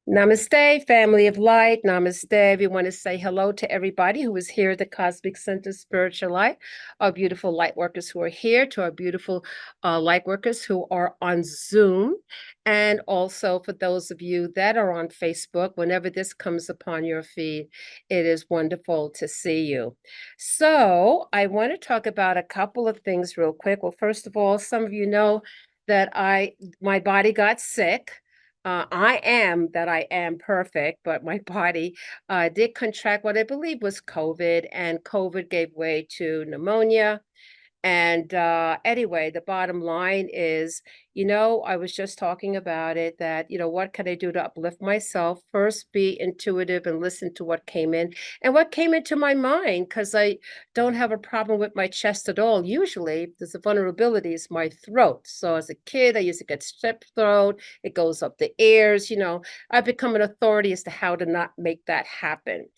Namaste, family of light. Namaste. We want to say hello to everybody who is here at the Cosmic Center Spiritual Light, our beautiful light workers who are here, to our beautiful light workers who are on Zoom, and also for those of you that are on Facebook. Whenever this comes upon your feed, it is wonderful to see you. So, I want to talk about a couple of things real quick. Well, first of all, some of you know that my body got sick. I am perfect, but my body did contract what I believe was COVID, and COVID gave way to pneumonia. And anyway, the bottom line is, I was just talking about it that, what can I do to uplift myself? First, be intuitive and listen to what came in and what came into my mind, because I don't have a problem with my chest at all. Usually, there's a vulnerability is my throat. So as a kid, I used to get strep throat. It goes up the ears. I've become an authority as to how to not make that happen.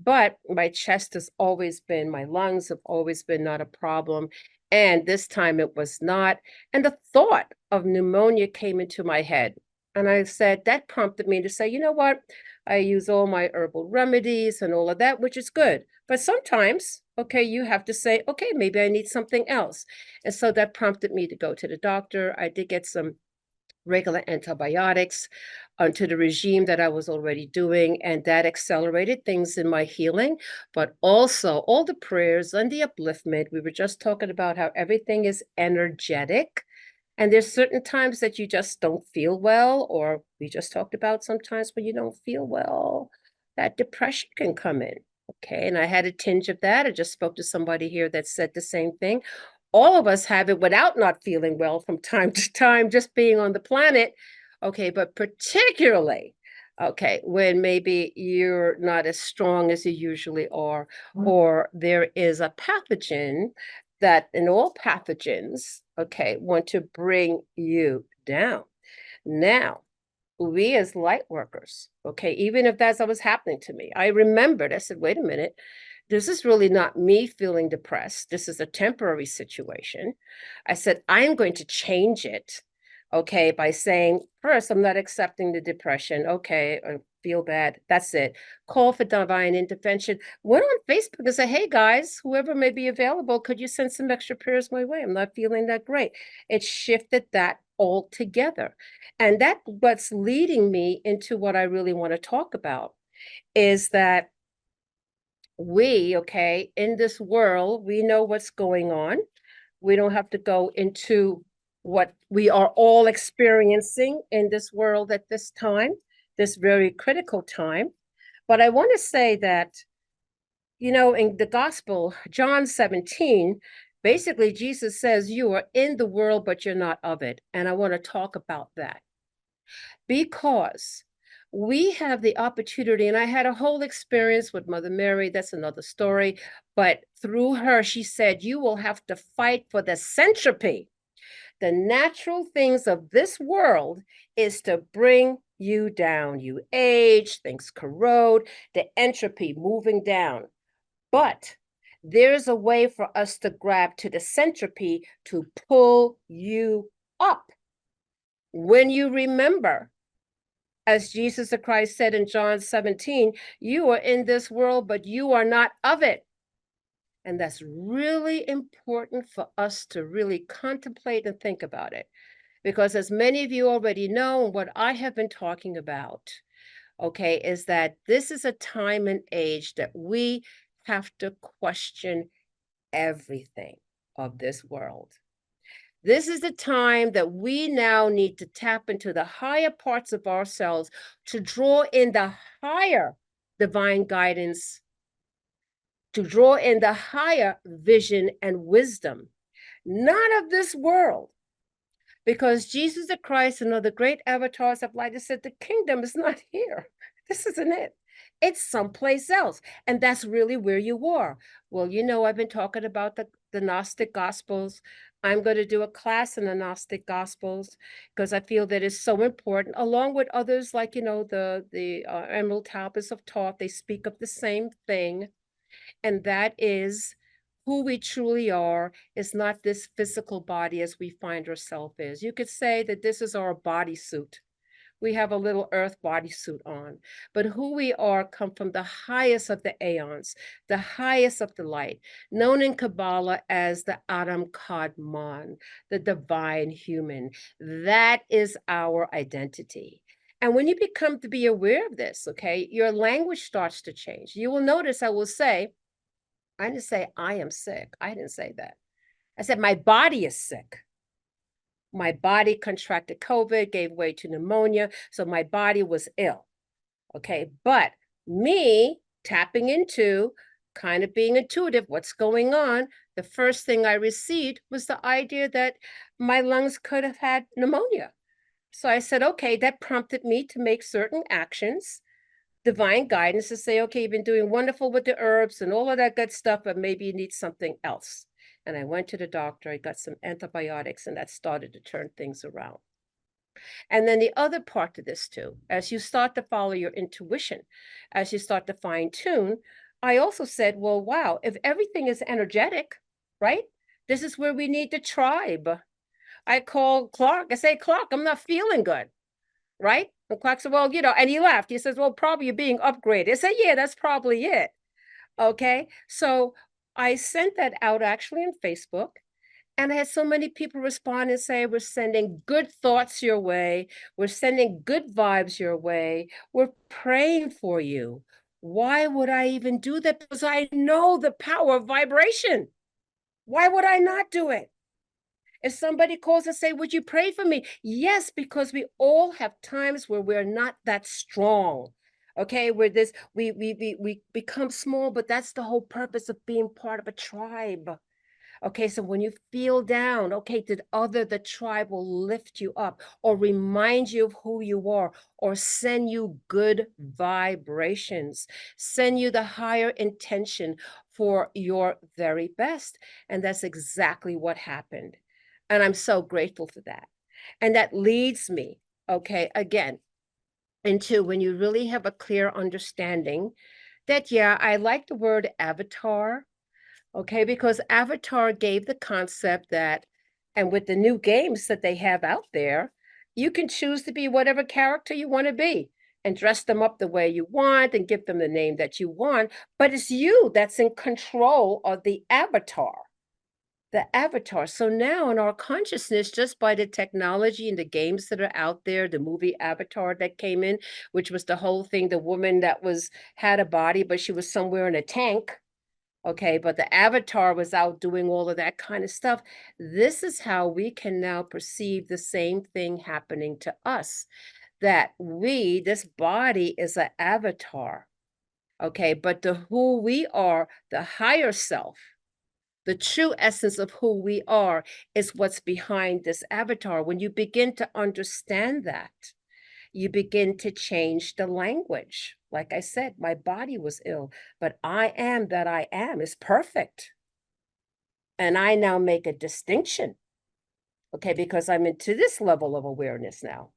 But my chest has always been, my lungs have always been not a problem. And this time it was not. And the thought of pneumonia came into my head. And I said, that prompted me to say, you know what? I use all my herbal remedies and all of that, which is good. But sometimes, okay, you have to say, okay, maybe I need something else. And so that prompted me to go to the doctor. I did get some regular antibiotics onto the regime that I was already doing, and that accelerated things in my healing. But also, all the prayers and the upliftment, we were just talking about how everything is energetic. And there's certain times that you just don't feel well, or we just talked about sometimes when you don't feel well, that depression can come in. Okay. And I had a tinge of that. I just spoke to somebody here that said the same thing. All of us have it without not feeling well from time to time, just being on the planet. Okay. But particularly, okay, when maybe you're not as strong as you usually are, or there is a pathogen that, in all pathogens, okay, want to bring you down. Now, we as light workers, okay, even if that's what was happening to me, I remembered, I said, wait a minute, this is really not me feeling depressed. This is a temporary situation. I said, I'm going to change it, okay, by saying, first, I'm not accepting the depression. Okay, I feel bad. That's it. Call for divine intervention. Went on Facebook and said, hey, guys, whoever may be available, could you send some extra prayers my way? I'm not feeling that great. It shifted that altogether. And that's what's leading me into what I really want to talk about is that okay, in this world, we know what's going on. We don't have to go into what we are all experiencing in this world at this time, this very critical time. But I want to say that, in the gospel, John 17, basically Jesus says, you are in the world, but you're not of it. And I want to talk about that because we have the opportunity, and I had a whole experience with Mother Mary. That's another story. But through her, she said, you will have to fight for the centropy. The natural things of this world is to bring you down. You age, things corrode, the entropy moving down. But there's a way for us to grab to the centropy to pull you up. When you remember, as Jesus the Christ said in John 17, you are in this world, but you are not of it. And that's really important for us to really contemplate and think about it. Because as many of you already know, what I have been talking about, okay, is that this is a time and age that we have to question everything of this world. This is the time that we now need to tap into the higher parts of ourselves to draw in the higher divine guidance, to draw in the higher vision and wisdom, not of this world. Because Jesus the Christ and other great avatars of light have said the kingdom is not here. This isn't it. It's someplace else. And that's really where you are. Well, I've been talking about the Gnostic Gospels. I'm going to do a class in the Gnostic Gospels because I feel that it's so important, along with others like, the Emerald Tablets of Thoth. They speak of the same thing. And that is who we truly are is not this physical body as we find ourselves is. You could say that this is our bodysuit. We have a little earth bodysuit on, but who we are come from the highest of the aeons, the highest of the light, known in Kabbalah as the Adam Kadmon, the divine human. That is our identity. And when you become to be aware of this, okay, your language starts to change. You will notice I will say, I didn't say I am sick. I didn't say that. I said my body is sick. My body contracted COVID, gave way to pneumonia. So my body was ill. Okay. But me tapping into kind of being intuitive, what's going on, the first thing I received was the idea that my lungs could have had pneumonia. So I said, okay, that prompted me to make certain actions, divine guidance to say, okay, you've been doing wonderful with the herbs and all of that good stuff, but maybe you need something else. And I went to the doctor, I got some antibiotics, and that started to turn things around. And then the other part to this too, as you start to follow your intuition, as you start to fine tune, I also said, well, wow, if everything is energetic, right? This is where we need the tribe. I call Clark, I say, Clark, I'm not feeling good, right? And Clark said, well, and he laughed. He says, well, probably you're being upgraded. I said, yeah, that's probably it. Okay. So I sent that out actually on Facebook. And I had so many people respond and say, we're sending good thoughts your way. We're sending good vibes your way. We're praying for you. Why would I even do that? Because I know the power of vibration. Why would I not do it? If somebody calls and say, would you pray for me? Yes, because we all have times where we're not that strong. Okay, where we become small, but that's the whole purpose of being part of a tribe. Okay, so when you feel down, okay, the tribe will lift you up or remind you of who you are or send you good vibrations, send you the higher intention for your very best. And that's exactly what happened. And I'm so grateful for that. And that leads me, okay, again, into when you really have a clear understanding that, yeah, I like the word avatar. Okay, because Avatar gave the concept that, and with the new games that they have out there, you can choose to be whatever character you want to be and dress them up the way you want and give them the name that you want. But it's you that's in control of the avatar. The avatar. So now in our consciousness, just by the technology and the games that are out there, the movie Avatar that came in, which was the whole thing, the woman that had a body, but she was somewhere in a tank. Okay, but the avatar was out doing all of that kind of stuff. This is how we can now perceive the same thing happening to us, that this body is an avatar. Okay, but who we are, the higher self, the true essence of who we are is what's behind this avatar. When you begin to understand that, you begin to change the language. Like I said, my body was ill, but I am that I am is perfect. And I now make a distinction, okay, because I'm into this level of awareness now.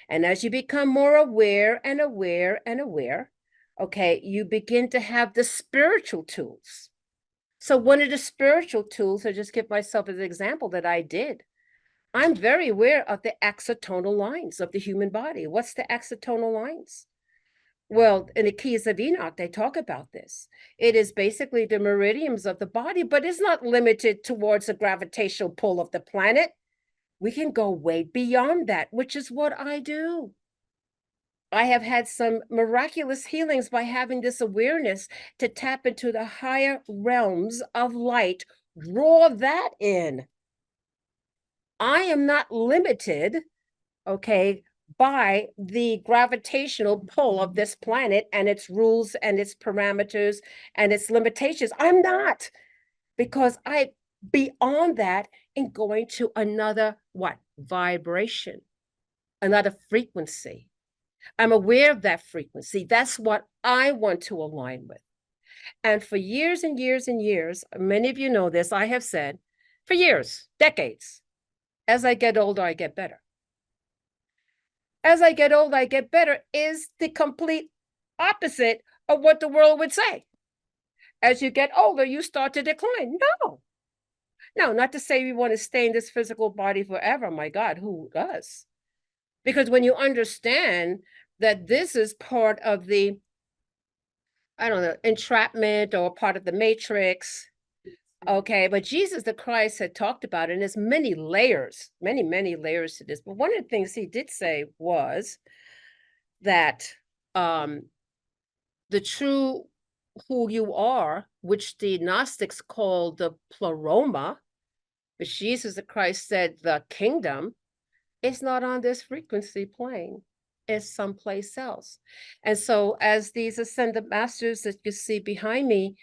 And as you become more aware and aware and aware, okay, you begin to have the spiritual tools. So one of the spiritual tools, I just give myself as an example that I did. I'm very aware of the axonal lines of the human body. What's the axonal lines? Well, in the Keys of Enoch, they talk about this. It is basically the meridians of the body, but it's not limited towards the gravitational pull of the planet. We can go way beyond that, which is what I do. I have had some miraculous healings by having this awareness to tap into the higher realms of light. Draw that in. I am not limited, okay, by the gravitational pull of this planet and its rules and its parameters and its limitations. I'm not, because I beyond that and going to another what? Vibration, another frequency. I'm aware of that frequency. That's what I want to align with. And for years and years and years, many of you know this, I have said for years, decades, as I get older, I get better. As I get older, I get better is the complete opposite of what the world would say. As you get older, you start to decline. No, not to say we want to stay in this physical body forever. My God, who does? Because when you understand that this is part of the, I don't know, entrapment or part of the matrix. Okay, but Jesus the Christ had talked about it, and there's many layers, many layers to this. But one of the things he did say was that the true who you are, which the Gnostics called the pleroma, which Jesus the Christ said the kingdom, is not on this frequency plane. It's someplace else. And so, as these ascended masters that you see behind me,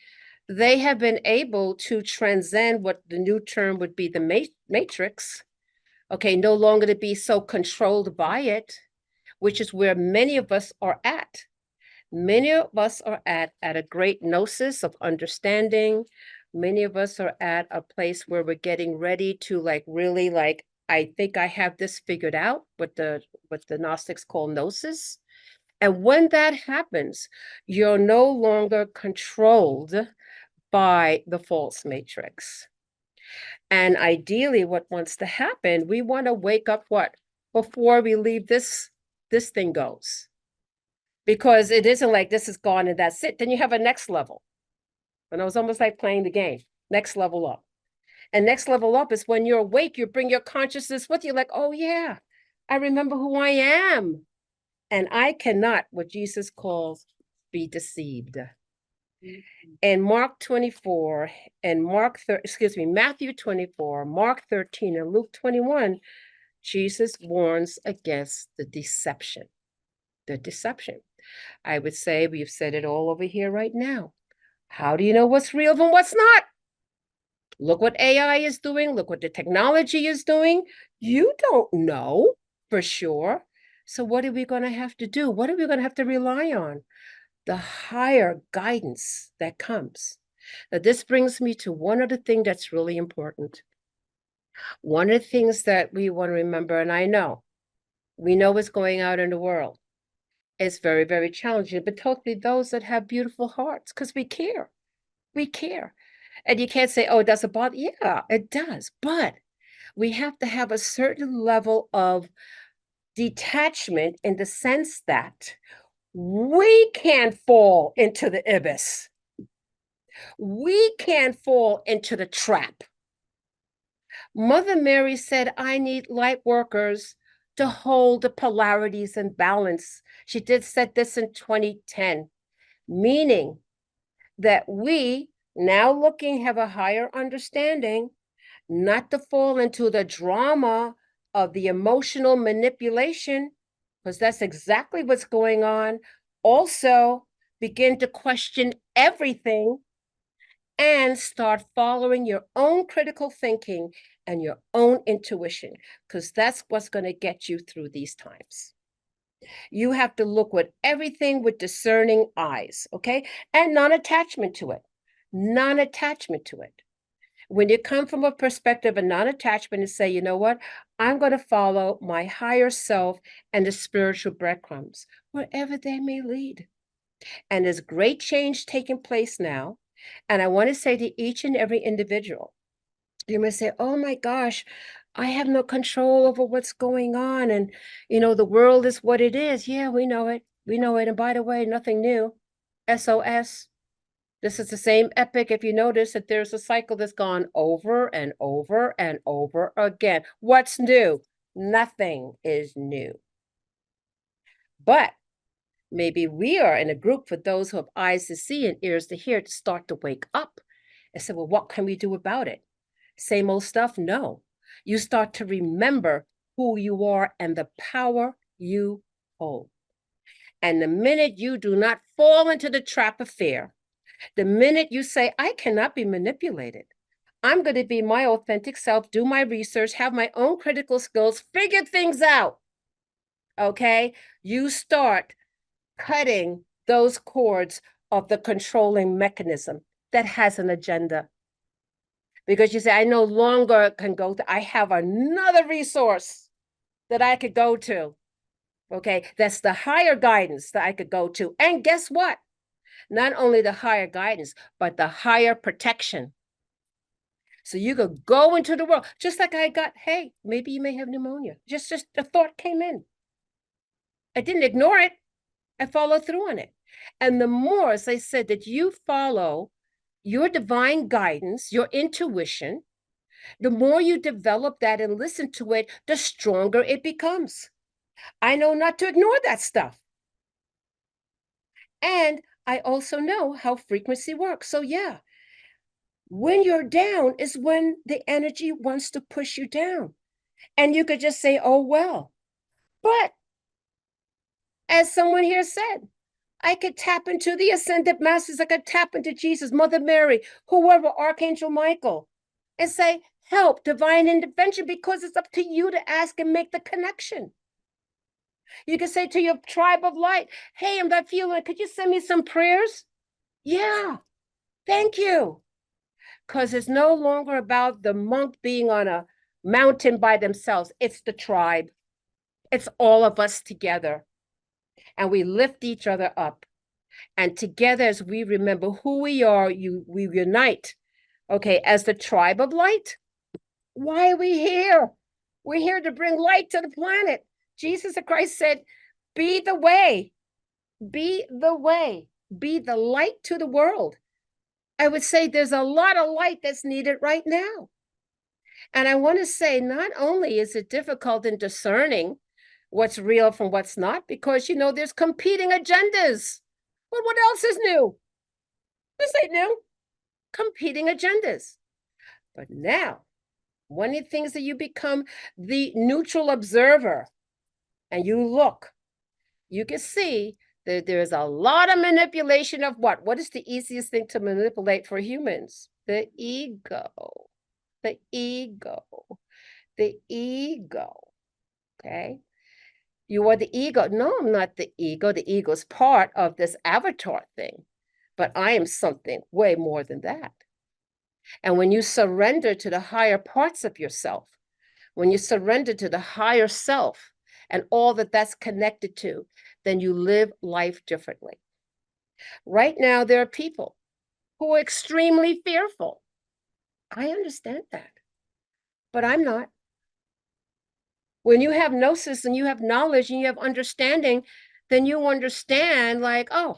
they have been able to transcend what the new term would be the matrix. Okay, no longer to be so controlled by it, which is where many of us are at. Many of us are at a great gnosis of understanding. Many of us are at a place where we're getting ready to like really like, I think I have this figured out, what the Gnostics call gnosis. And when that happens, you're no longer controlled by the false matrix. And ideally, what wants to happen, we want to wake up what? Before we leave this thing goes. Because it isn't like this is gone and that's it. Then you have a next level. And it was almost like playing the game. Next level up. And next level up is when you're awake, you bring your consciousness with you, like, oh yeah, I remember who I am. And I cannot, what Jesus calls, be deceived. And Mark 24 and Matthew 24, Mark 13, and Luke 21, Jesus warns against the deception. The deception. I would say we've said it all over here right now. How do you know what's real and what's not? Look what AI is doing. Look what the technology is doing. You don't know for sure. So what are we going to have to do? What are we going to have to rely on? The higher guidance that comes. Now, this brings me to one other thing that's really important. One of the things that we want to remember, and I know, we know what's going out in the world. It's very challenging, but totally those that have beautiful hearts, because we care. We care. And you can't say, oh, it doesn't bother. Yeah, it does. But we have to have a certain level of detachment in the sense that we can't fall into the abyss. We can't fall into the trap. Mother Mary said, I need light workers to hold the polarities in balance. She did said this in 2010, meaning that we now looking have a higher understanding, not to fall into the drama of the emotional manipulation, because that's exactly what's going on. Also, begin to question everything and start following your own critical thinking and your own intuition, because that's what's going to get you through these times. You have to look with everything with discerning eyes, okay? And non-attachment to it. Non-attachment to it. When you come from a perspective of non-attachment and say, you know what, I'm going to follow my higher self and the spiritual breadcrumbs, wherever they may lead. And there's great change taking place now. And I want to say to each and every individual, you may say, oh my gosh, I have no control over what's going on. And, the world is what it is. Yeah, we know it. We know it. And by the way, nothing new. SOS. This is the same epic. If you notice that there's a cycle that's gone over and over and over again. What's new? Nothing is new. But maybe we are in a group for those who have eyes to see and ears to hear to start to wake up and say, well, what can we do about it? Same old stuff? No. You start to remember who you are and the power you hold. And the minute you do not fall into the trap of fear, the minute you say, I cannot be manipulated, I'm going to be my authentic self, do my research, have my own critical skills, figure things out. Okay? You start cutting those cords of the controlling mechanism that has an agenda. Because you say, I no longer can go to, I have another resource that I could go to. Okay, that's the higher guidance that I could go to. And guess what? Not only the higher guidance, but the higher protection. So you could go into the world, just like I got, hey, maybe you may have pneumonia. Just a thought came in. I didn't ignore it. I followed through on it. And the more, as I said, that you follow your divine guidance, your intuition, the more you develop that and listen to it, the stronger it becomes. I know not to ignore that stuff. And I also know how frequency works. So, yeah, when you're down is when the energy wants to push you down. And you could just say, oh, well. But as someone here said, I could tap into the ascended masters. I could tap into Jesus, Mother Mary, whoever, Archangel Michael, and say, help, divine intervention, because it's up to you to ask and make the connection. You can say to your tribe of light, hey, I'm not feeling, could you send me some prayers? Yeah, thank you. Because it's no longer about the monk being on a mountain by themselves. It's the tribe. It's all of us together. And we lift each other up. And together, as we remember who we are, we unite. Okay, as the tribe of light. Why are we here? We're here to bring light to the planet. Jesus Christ said, be the way, be the way, be the light to the world. I would say there's a lot of light that's needed right now. And I want to say, not only is it difficult in discerning what's real from what's not, because, there's competing agendas. Well, what else is new? This ain't new. Competing agendas. But now, one of the things that you become the neutral observer and you look, you can see that there's a lot of manipulation of what? What is the easiest thing to manipulate for humans? The ego. The ego. The ego. Okay? You are the ego. No, I'm not the ego. The ego is part of this avatar thing. But I am something way more than that. And when you surrender to the higher parts of yourself, when you surrender to the higher self and all that that's connected to, then you live life differently. Right now, there are people who are extremely fearful. I understand that, but I'm not. When you have gnosis and you have knowledge and you have understanding, then you understand like, oh,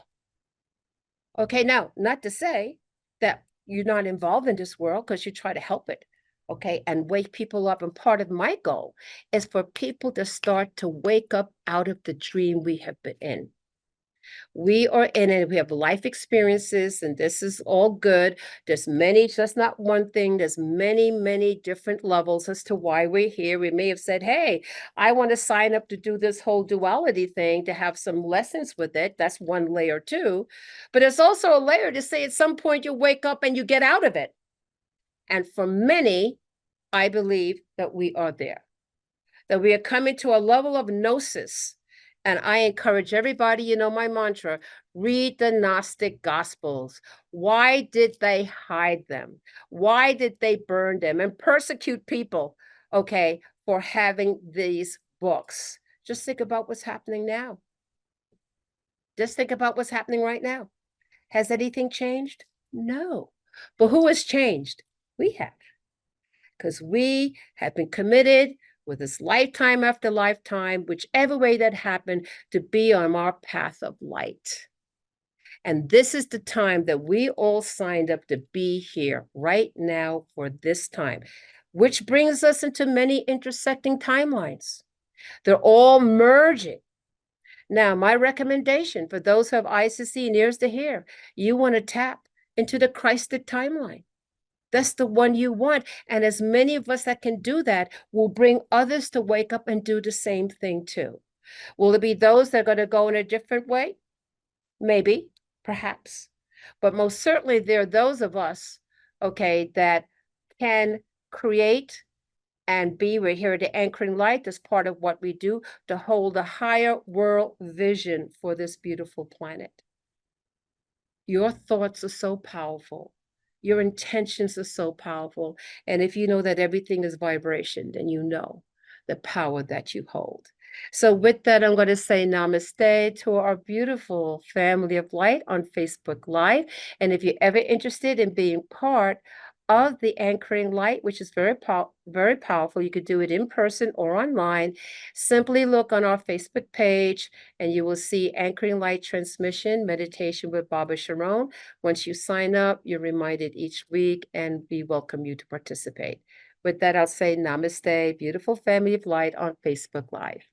okay, now, not to say that you're not involved in this world because you try to help it, okay, and wake people up. And part of my goal is for people to start to wake up out of the dream we have been in. We are in it. We have life experiences, and this is all good. There's many, just not one thing. There's many, many different levels as to why we're here. We may have said, hey, I want to sign up to do this whole duality thing to have some lessons with it. That's one layer too. But it's also a layer to say at some point you wake up and you get out of it. And for many, I believe that we are there, that we are coming to a level of gnosis. And I encourage everybody, my mantra, read the Gnostic Gospels. Why did they hide them? Why did they burn them and persecute people, okay, for having these books? Just think about what's happening now. Just think about what's happening right now. Has anything changed? No. But who has changed? We have. Because we have been committed with this lifetime after lifetime, whichever way that happened, to be on our path of light. And this is the time that we all signed up to be here right now for this time, which brings us into many intersecting timelines. They're all merging. Now, my recommendation for those who have eyes to see and ears to hear, you want to tap into the Christic timeline. That's the one you want. And as many of us that can do that will bring others to wake up and do the same thing too. Will it be those that are going to go in a different way? Maybe, perhaps. But most certainly there are those of us, okay, that can create and be, we're here to anchoring light. That's part of what we do to hold a higher world vision for this beautiful planet. Your thoughts are so powerful. Your intentions are so powerful. And if you know that everything is vibration, then you know the power that you hold. So with that, I'm going to say namaste to our beautiful family of light on Facebook Live. And if you're ever interested in being part of the anchoring light, which is very powerful. You could do it in person or online. Simply look on our Facebook page and you will see Anchoring Light Transmission Meditation with Baba Sharon. Once you sign up, you're reminded each week and we welcome you to participate. With that, I'll say namaste, beautiful family of light on Facebook Live.